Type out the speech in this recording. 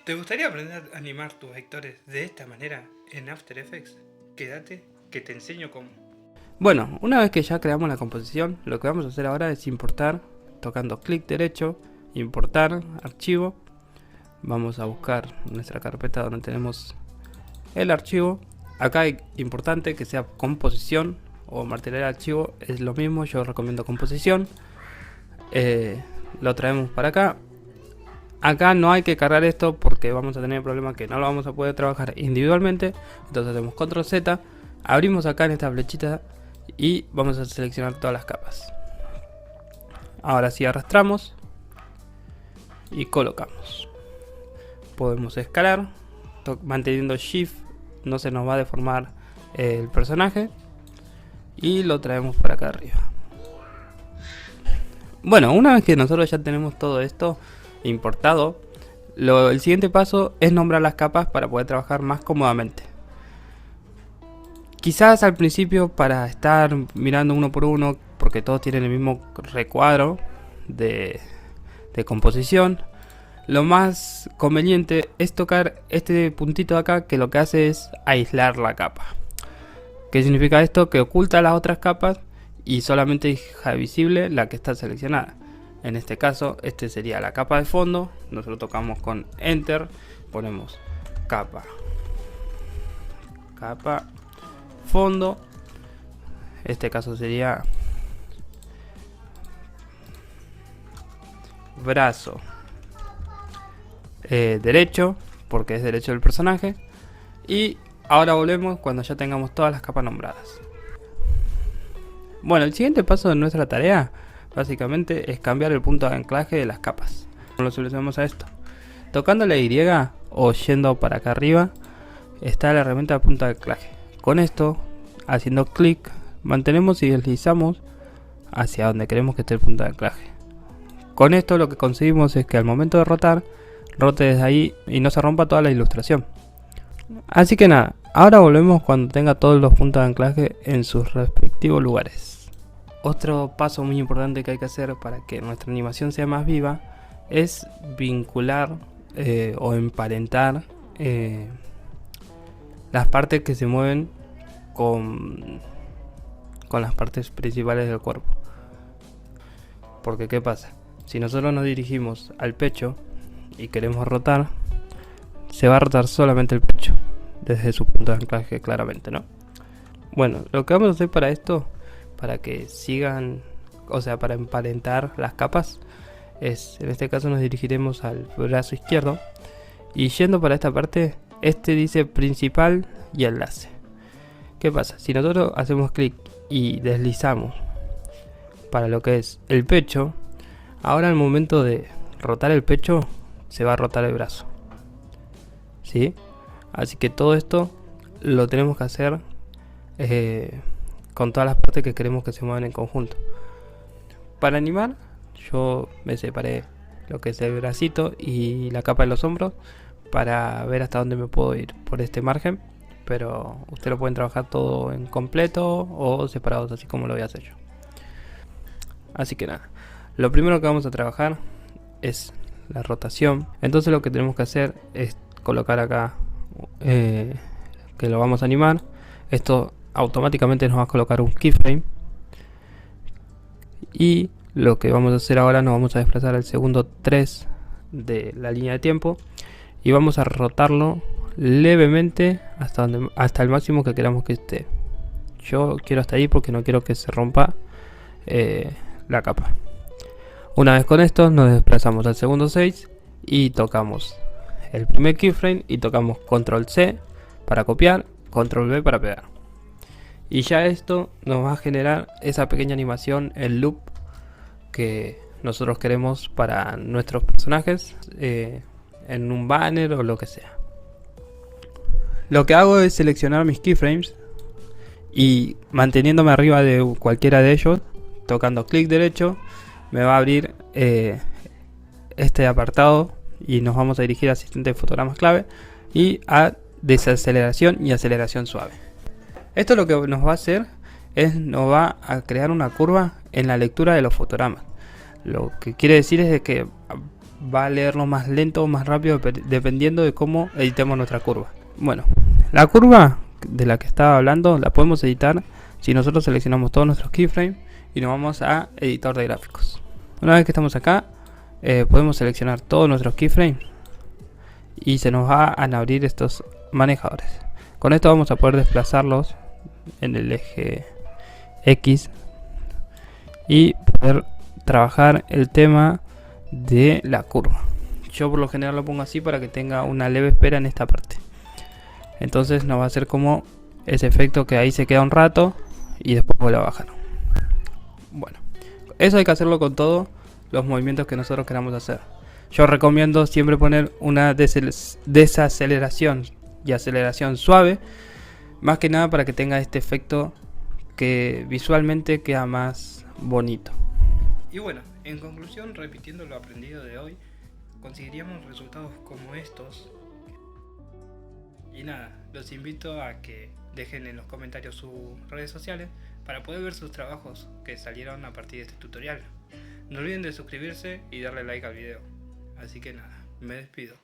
¿Te gustaría aprender a animar tus vectores de esta manera en After Effects? Quédate que te enseño cómo. Bueno, una vez que ya creamos la composición, lo que vamos a hacer ahora es importar, tocando clic derecho, importar archivo. Vamos a buscar nuestra carpeta donde tenemos el archivo. Acá es importante que sea composición o martillar archivo, es lo mismo, yo recomiendo composición. Lo traemos para acá. Acá no hay que cargar esto porque vamos a tener el problema que no lo vamos a poder trabajar individualmente. Entonces hacemos control Z, abrimos acá en esta flechita y vamos a seleccionar todas las capas. Ahora sí arrastramos y colocamos. Podemos escalar manteniendo Shift, no se nos va a deformar el personaje, y lo traemos para acá arriba. Bueno, una vez que nosotros ya tenemos todo esto importado, el siguiente paso es nombrar las capas para poder trabajar más cómodamente. Quizás al principio, para estar mirando uno por uno, porque todos tienen el mismo recuadro de composición, lo más conveniente es tocar este puntito de acá, que lo que hace es aislar la capa. ¿Qué significa esto? Que oculta las otras capas y solamente deja visible la que está seleccionada. En este caso, este sería la capa de fondo. Nosotros tocamos con Enter, ponemos capa, fondo. Este caso sería brazo derecho, porque es derecho del personaje. Y ahora volvemos cuando ya tengamos todas las capas nombradas. Bueno, el siguiente paso de nuestra tarea básicamente es cambiar el punto de anclaje de las capas. Lo solucionamos a esto. Tocando la Y o yendo para acá arriba está la herramienta de punto de anclaje. Con esto, haciendo clic, mantenemos y deslizamos hacia donde queremos que esté el punto de anclaje. Con esto lo que conseguimos es que al momento de rotar, rote desde ahí y no se rompa toda la ilustración. Así que nada, ahora volvemos cuando tenga todos los puntos de anclaje en sus respectivos lugares. Otro paso muy importante que hay que hacer para que nuestra animación sea más viva es vincular o emparentar las partes que se mueven con las partes principales del cuerpo. Porque ¿qué pasa? Si nosotros nos dirigimos al pecho y queremos rotar, se va a rotar solamente el pecho desde su punto de anclaje, claramente, ¿no? Bueno, lo que vamos a hacer para esto, para que sigan, o sea, para emparentar las capas, es, en este caso nos dirigiremos al brazo izquierdo y yendo para esta parte, este dice principal y enlace. ¿Qué pasa? Si nosotros hacemos clic y deslizamos para lo que es el pecho, ahora al momento de rotar el pecho se va a rotar el brazo, ¿sí? Así que todo esto lo tenemos que hacer con todas las partes que queremos que se muevan en conjunto. Para animar, yo me separé lo que es el bracito y la capa de los hombros para ver hasta dónde me puedo ir por este margen, pero ustedes lo pueden trabajar todo en completo o separados, así como lo voy a hacer yo. Así que nada, lo primero que vamos a trabajar es la rotación. Entonces lo que tenemos que hacer es colocar acá que lo vamos a animar. Esto automáticamente nos va a colocar un keyframe, y lo que vamos a hacer ahora, nos vamos a desplazar al segundo 3 de la línea de tiempo y vamos a rotarlo levemente hasta el máximo que queramos que esté. Yo quiero hasta ahí porque no quiero que se rompa la capa. Una vez con esto nos desplazamos al segundo 6 y tocamos el primer keyframe y tocamos control C para copiar, control V para pegar. Y ya esto nos va a generar esa pequeña animación, el loop que nosotros queremos para nuestros personajes en un banner o lo que sea. Lo que hago es seleccionar mis keyframes y manteniéndome arriba de cualquiera de ellos, tocando clic derecho, me va a abrir este apartado y nos vamos a dirigir a asistente de fotogramas clave y a desaceleración y aceleración suave. Esto lo que nos va a hacer es nos va a crear una curva en la lectura de los fotogramas. Lo que quiere decir es de que va a leerlo más lento o más rápido dependiendo de cómo editemos nuestra curva. Bueno, la curva de la que estaba hablando la podemos editar si nosotros seleccionamos todos nuestros keyframes y nos vamos a editor de gráficos. Una vez que estamos acá, podemos seleccionar todos nuestros keyframes y se nos van a abrir estos manejadores. Con esto vamos a poder desplazarlos en el eje X y poder trabajar el tema de la curva. Yo por lo general lo pongo así para que tenga una leve espera en esta parte. Entonces nos va a hacer como ese efecto que ahí se queda un rato y después vuelve a bajar. Bueno, eso hay que hacerlo con todos los movimientos que nosotros queramos hacer. Yo recomiendo siempre poner una desaceleración y aceleración suave, más que nada para que tenga este efecto que visualmente queda más bonito. Y bueno, en conclusión, repitiendo lo aprendido de hoy, conseguiríamos resultados como estos. Y nada, los invito a que dejen en los comentarios sus redes sociales para poder ver sus trabajos que salieron a partir de este tutorial. No olviden de suscribirse y darle like al video. Así que nada, me despido.